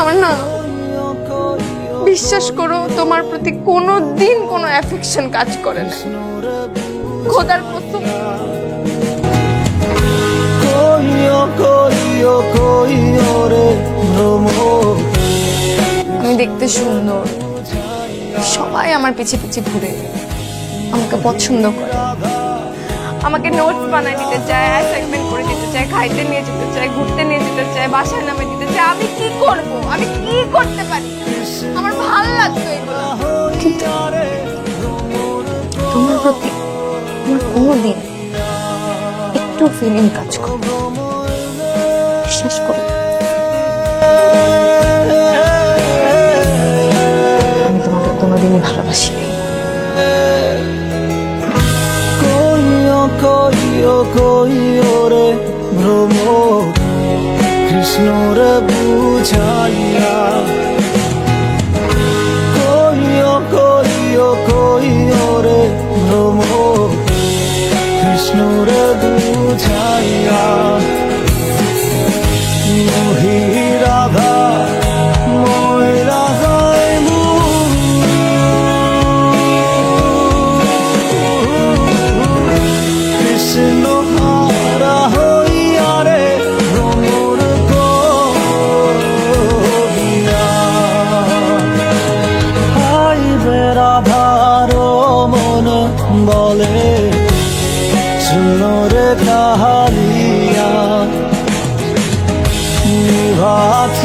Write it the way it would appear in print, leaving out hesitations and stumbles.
আমার না বিশ্বাস করো তোমার প্রতি কোনোদিন কোনো অ্যাফেকশন কাজ করে না, খোদার কসম। আমি দেখতে সুন্দর, সবাই আমার পিছে পিছে ঘুরে, আমাকে পছন্দ করে, আমাকে নোটস বানায় দিতে চায়, অ্যাসাইনমেন্ট করে দিতে চায়, খাইতে নিয়ে যেতে চায়, ঘুরতে নিয়ে যেতে চায়, বাসায় নামে দিতে চায়। আমি কি করব? আমি কি করতে পারি? আমার ভাল লাগতো এগুলো, কিন্তু তোমার প্রতি আমার কোনোদিন একটু ফিলিং কাজ করে, বিশ্বাস করো। আমি তোমাকে কোনোদিনই ভালোবাসি। রে ভ্রম কৃষ্ণ রে বুঝাইয়া কইও রে ভ্রম কৃষ্ণ রে বুঝাইয়া মহি রাধা মই রাধায় কৃষ্ণ হারা হইয়া রে ভ্রমর করিয়া হাইবে রাধার মন বলে শুনো রে কাহালিয়া নিভাত